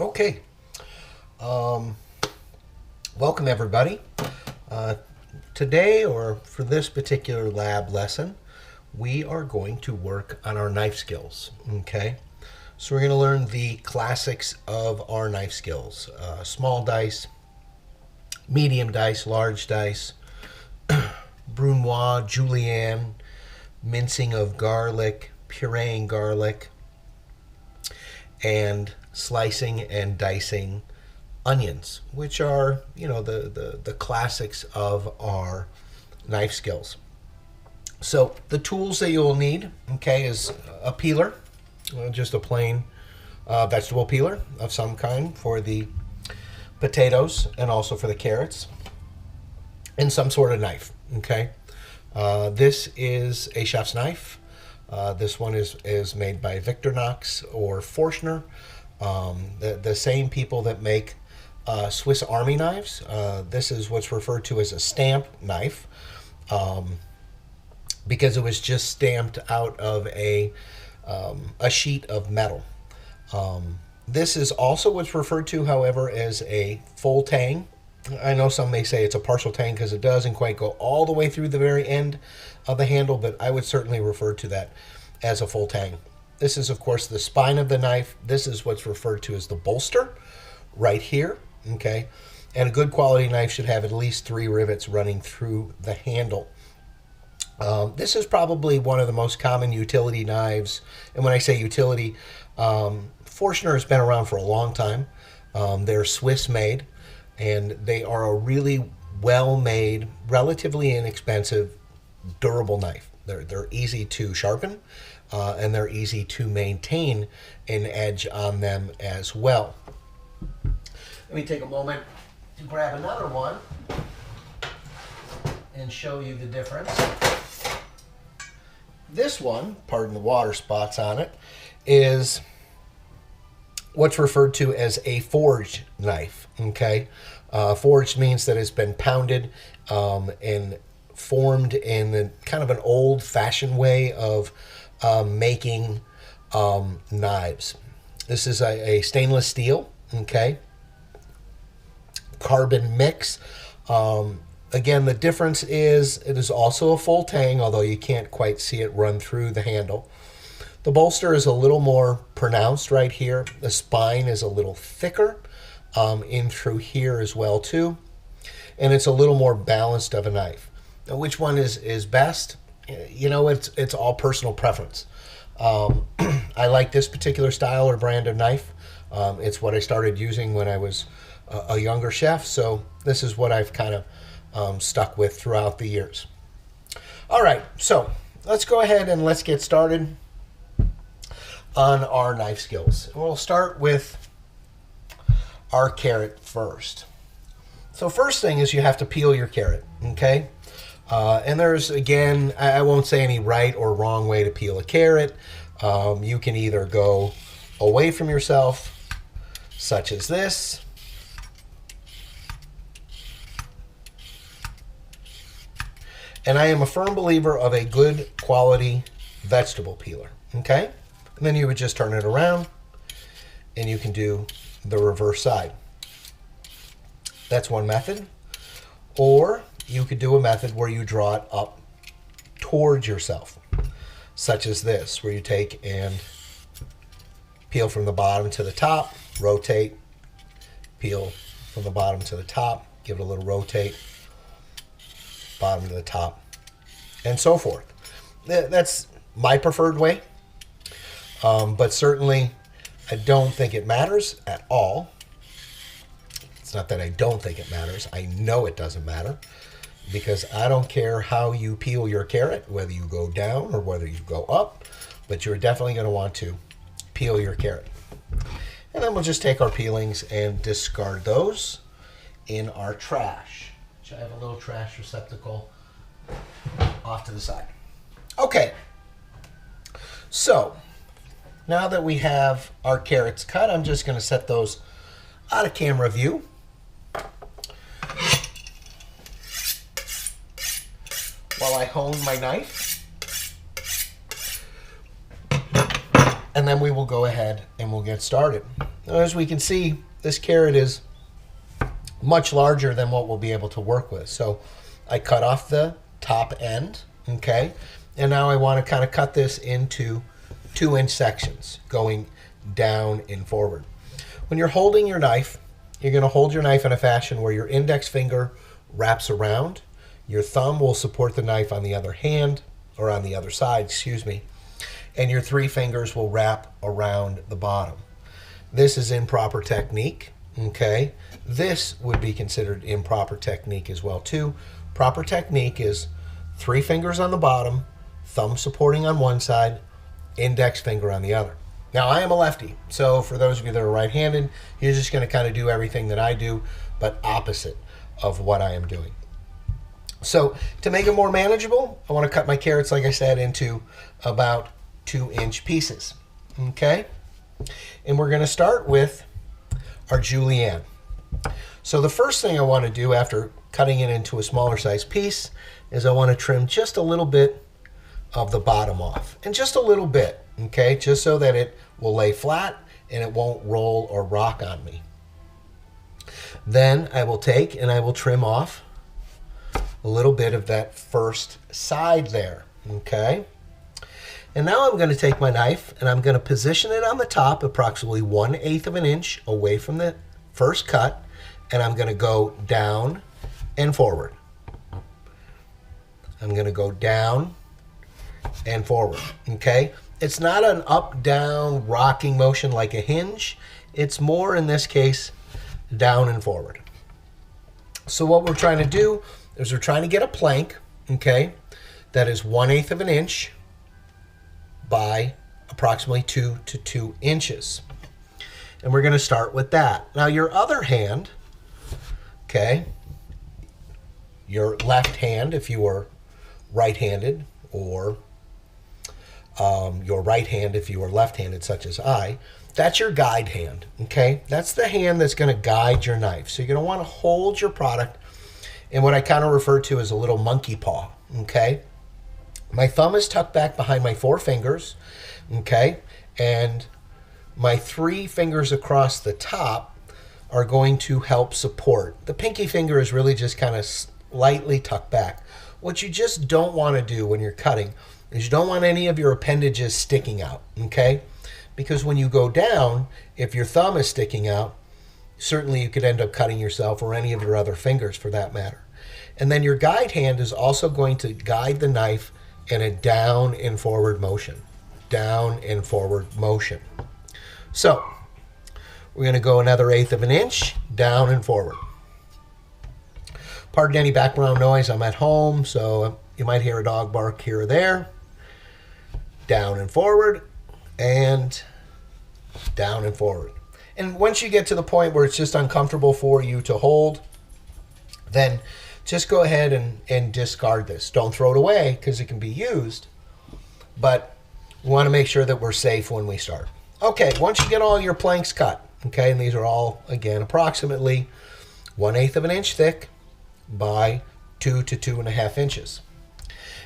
Okay. Welcome everybody. Uh, Today, or for this particular lab lesson, we are going to work on our knife skills. Okay. So we're going to learn the classics of our knife skills. Small dice, medium dice, large dice, brunoise, julienne, mincing of garlic, pureeing garlic, and slicing and dicing onions, which are, the classics of our knife skills. So the tools that you'll need, okay, is a peeler, just a plain vegetable peeler of some kind for the potatoes and also for the carrots, and some sort of knife, okay. This is a chef's knife. This one is made by Victorinox or Forstner, the same people that make Swiss Army knives. This is what's referred to as a stamp knife, because it was just stamped out of a sheet of metal. This is also what's referred to, however, as a full tang. I know some may say it's a partial tang because it doesn't quite go all the way through the very end of the handle, but I would certainly refer to that as a full tang. This is, of course, the spine of the knife. This is what's referred to as the bolster right here, okay? And a good quality knife should have at least 3 rivets running through the handle. This is probably one of the most common utility knives. And when I say utility, Forstner has been around for a long time. They're Swiss made, and they are a really well-made, relatively inexpensive, durable knife. They're easy to sharpen, and they're easy to maintain an edge on them as well. Let me take a moment to grab another one and show you the difference. This one, pardon the water spots on it, is what's referred to as a forged knife, okay? Forged means that it's been pounded and formed in kind of an old-fashioned way of making knives. This is a stainless steel, okay? Carbon mix. Again, the difference is it is also a full tang, although you can't quite see it run through the handle. The bolster is a little more pronounced right here. The spine is a little thicker in through here as well too. And it's a little more balanced of a knife. Now, which one is best? It's all personal preference. I like this particular style or brand of knife. It's what I started using when I was a younger chef, so this is what I've kind of stuck with throughout the years. All right, so let's go ahead and let's get started on our knife skills. We'll start with our carrot first. So first thing is you have to peel your carrot, okay? And there's, again, I won't say any right or wrong way to peel a carrot. You can either go away from yourself, such as this, and I am a firm believer of a good quality vegetable peeler, okay? And then you would just turn it around and you can do the reverse side. That's one method. Or you could do a method where you draw it up towards yourself, such as this, where you take and peel from the bottom to the top, rotate, peel from the bottom to the top, give it a little rotate, bottom to the top, and so forth. That's my preferred way, but certainly I don't think it matters at all. It's not that I don't think it matters. I know it doesn't matter, because I don't care how you peel your carrot, whether you go down or whether you go up, but you're definitely going to want to peel your carrot. And then we'll just take our peelings and discard those in our trash. I have a little trash receptacle off to the side. Okay, so now that we have our carrots cut, I'm just going to set those out of camera view. While I hone my knife. And then we will go ahead and we'll get started. Now, as we can see, this carrot is much larger than what we'll be able to work with. So I cut off the top end, okay? And now I want to kind of cut this into 2-inch sections going down and forward. When you're holding your knife, you're going to hold your knife in a fashion where your index finger wraps around. Your thumb will support the knife on the other hand, or on the other side, excuse me. And your 3 fingers will wrap around the bottom. This is improper technique, okay? This would be considered improper technique as well too. Proper technique is 3 fingers on the bottom, thumb supporting on one side, index finger on the other. Now, I am a lefty, so for those of you that are right-handed, you're just going to kind of do everything that I do, but opposite of what I am doing. So to make it more manageable, I want to cut my carrots, like I said, into about 2-inch pieces, okay? And we're going to start with our julienne. So the first thing I want to do after cutting it into a smaller size piece is I want to trim just a little bit of the bottom off, and just a little bit, okay, just so that it will lay flat and it won't roll or rock on me. Then I will take and I will trim off a little bit of that first side there, okay? And now I'm going to take my knife and I'm going to position it on the top approximately 1/8 of an inch away from the first cut, and I'm going to go down and forward. I'm going to go down and forward, okay? It's not an up-down rocking motion like a hinge. It's more, in this case, down and forward. So what we're trying to do is we're trying to get a plank, okay, that is 1/8 of an inch by approximately 2 to 2 inches. And we're going to start with that. Now, your other hand, okay, your left hand, if you are right-handed, or your right hand if you are left-handed, such as I, that's your guide hand, okay? That's the hand that's going to guide your knife. So you're going to want to hold your product in what I kind of refer to as a little monkey paw, okay? My thumb is tucked back behind my 4 fingers, okay? And my 3 fingers across the top are going to help support. The pinky finger is really just kind of slightly tucked back. What you just don't want to do when you're cutting is you don't want any of your appendages sticking out, okay? Because when you go down, if your thumb is sticking out, certainly you could end up cutting yourself, or any of your other fingers for that matter. And then your guide hand is also going to guide the knife in a down and forward motion. Down and forward motion. So we're going to go another 1/8 of an inch, down and forward. Pardon any background noise, I'm at home, so you might hear a dog bark here or there. Down and forward, and down and forward. And once you get to the point where it's just uncomfortable for you to hold, then just go ahead and discard this. Don't throw it away, because it can be used, but we want to make sure that we're safe when we start. Okay, once you get all your planks cut, okay, and these are all, again, approximately 1/8 of an inch thick by 2 to 2.5 inches.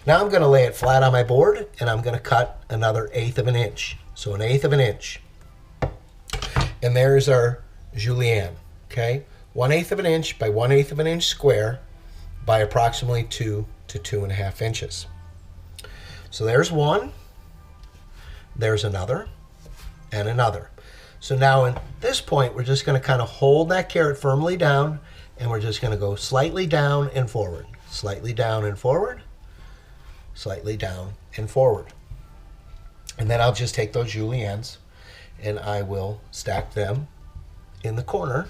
Now I'm going to lay it flat on my board, and I'm going to cut another 1/8 of an inch. So 1/8 of an inch. And there's our julienne, okay? 1/8 of an inch by 1/8 of an inch square by approximately 2 to 2.5 inches. So there's one, there's another, and another. So now at this point, we're just going to kind of hold that carrot firmly down, and we're just going to go slightly down and forward, slightly down and forward, slightly down and forward. And then I'll just take those juliennes and I will stack them in the corner.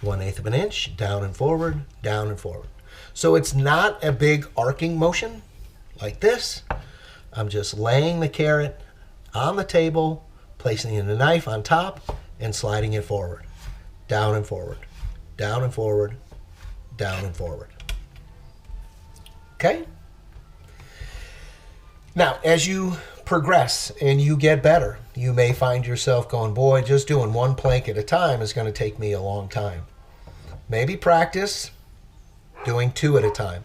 1/8 of an inch, down and forward, down and forward. So it's not a big arcing motion like this. I'm just laying the carrot on the table, placing the knife on top, and sliding it forward, down and forward, down and forward, down and forward. Okay? Now, as you progress and you get better, you may find yourself going, boy, just doing one plank at a time is going to take me a long time. Maybe practice doing 2 at a time.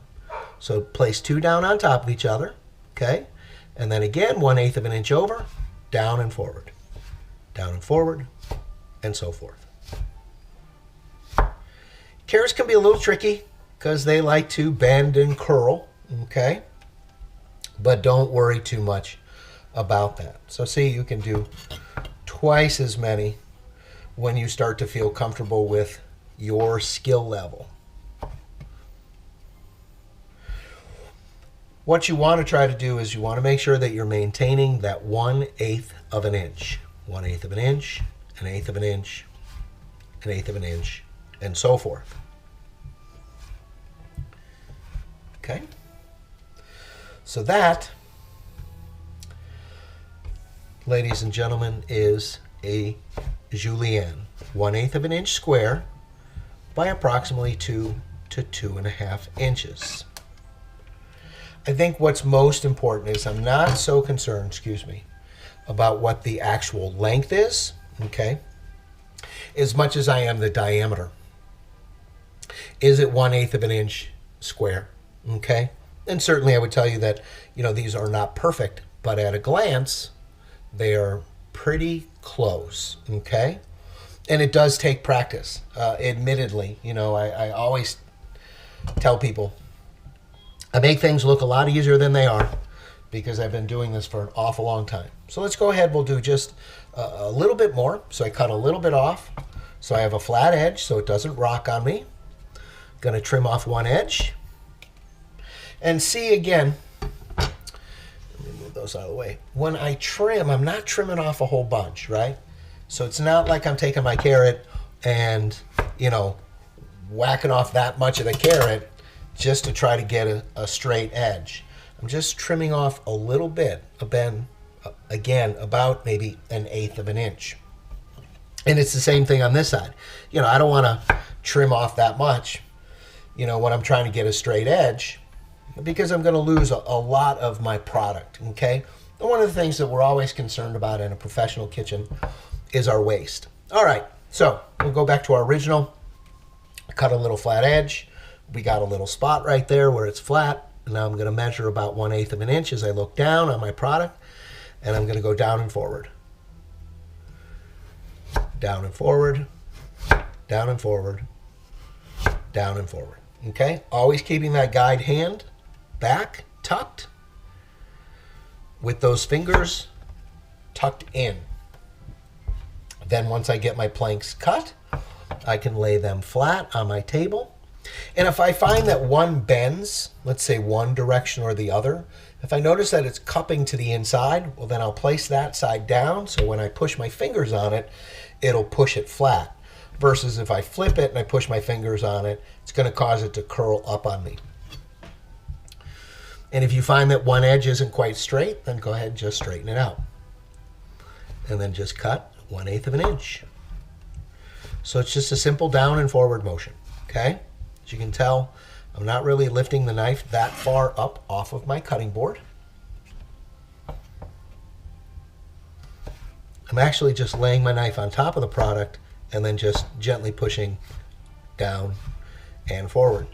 So place 2 down on top of each other, okay? And then again, 1/8 of an inch over, down and forward, down and forward, and so forth. Carrots can be a little tricky because they like to bend and curl, okay? But don't worry too much about that. So see, you can do twice as many when you start to feel comfortable with your skill level. What you want to try to do is you want to make sure that you're maintaining that 1/8 of an inch. 1/8 of an inch, 1/8 of an inch, 1/8 of an inch, and so forth. Okay? So that, ladies and gentlemen, is a julienne. 1/8 of an inch square by approximately 2 to 2.5 inches. I think what's most important is I'm not so concerned, about what the actual length is, okay, as much as I am the diameter. Is it 1/8 of an inch square, okay? And certainly I would tell you that, these are not perfect, but at a glance, they are pretty close, okay? And it does take practice. Admittedly, I always tell people, I make things look a lot easier than they are because I've been doing this for an awful long time. So let's go ahead. We'll do just a little bit more. So I cut a little bit off. So I have a flat edge so it doesn't rock on me. Going to trim off one edge. And see again, let me move those out of the way. When I trim, I'm not trimming off a whole bunch, right? So it's not like I'm taking my carrot and, whacking off that much of the carrot just to try to get a straight edge. I'm just trimming off a little bit, again, about maybe 1/8 of an inch. And it's the same thing on this side. I don't want to trim off that much, when I'm trying to get a straight edge, because I'm going to lose a lot of my product, okay? And one of the things that we're always concerned about in a professional kitchen is our waste. All right, so we'll go back to our original. Cut a little flat edge. We got a little spot right there where it's flat. Now I'm going to measure about 1/8 of an inch as I look down on my product, and I'm going to go down and forward. Down and forward, down and forward, down and forward. Okay? Always keeping that guide hand back, tucked, with those fingers tucked in. Then once I get my planks cut, I can lay them flat on my table. And if I find that one bends, let's say one direction or the other, if I notice that it's cupping to the inside, well, then I'll place that side down. So when I push my fingers on it, it'll push it flat. Versus if I flip it and I push my fingers on it, it's going to cause it to curl up on me. And if you find that one edge isn't quite straight, then go ahead and just straighten it out. And then just cut 1/8 of an inch. So it's just a simple down and forward motion, okay? As you can tell, I'm not really lifting the knife that far up off of my cutting board. I'm actually just laying my knife on top of the product and then just gently pushing down and forward.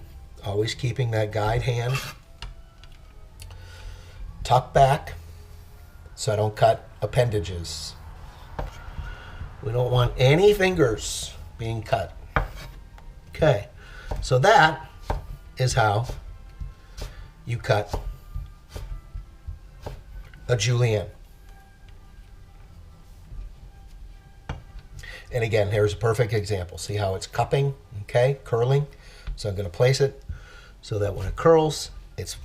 Always keeping that guide hand tucked back so I don't cut appendages. We don't want any fingers being cut. Okay, so that is how you cut a julienne. And again, here's a perfect example. See how it's cupping, okay, curling? So I'm going to place it so that when it curls, it's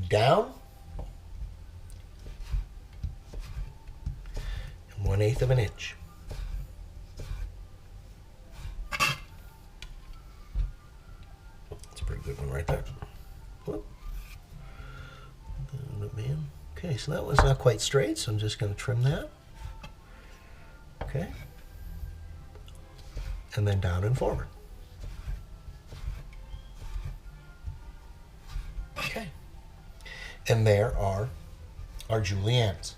down and 1/8 of an inch. That's a pretty good one right there. Whoop. Okay, so that one's not quite straight, so I'm just going to trim that. Okay. And then down and forward. Okay. And there are our juliennes.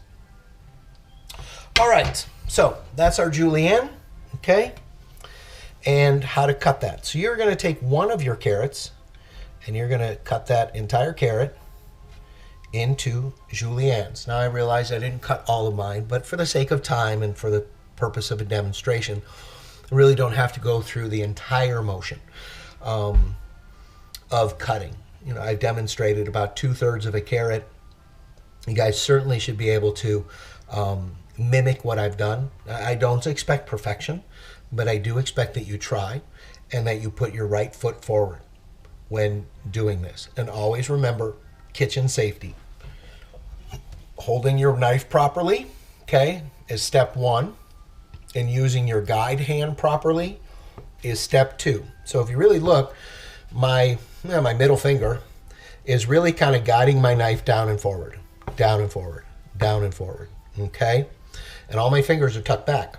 All right, so that's our julienne, okay? And how to cut that. So you're gonna take one of your carrots and you're gonna cut that entire carrot into juliennes. Now I realize I didn't cut all of mine, but for the sake of time and for the purpose of a demonstration, I really don't have to go through the entire motion of cutting. You know, I've demonstrated about 2/3 of a carrot. You guys certainly should be able to mimic what I've done. I don't expect perfection, but I do expect that you try and that you put your right foot forward when doing this. And always remember kitchen safety. Holding your knife properly, okay, is step one, and using your guide hand properly is step two. So if you really look, my middle finger is really kind of guiding my knife down and forward, down and forward, down and forward, okay? And all my fingers are tucked back.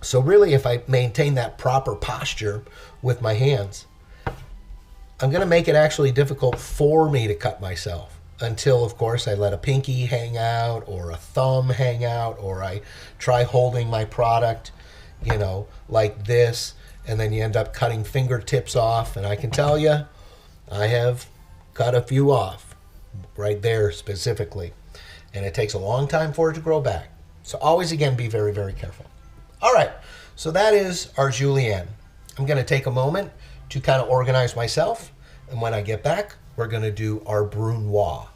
So really, if I maintain that proper posture with my hands, I'm going to make it actually difficult for me to cut myself until, of course, I let a pinky hang out or a thumb hang out, or I try holding my product, you know, like this, and then you end up cutting fingertips off. And I can tell you, I have cut a few off right there specifically, and it takes a long time for it to grow back. So always, again, be very, very careful. All right, so that is our julienne. I'm going to take a moment to kind of organize myself, and when I get back, we're going to do our brunoise.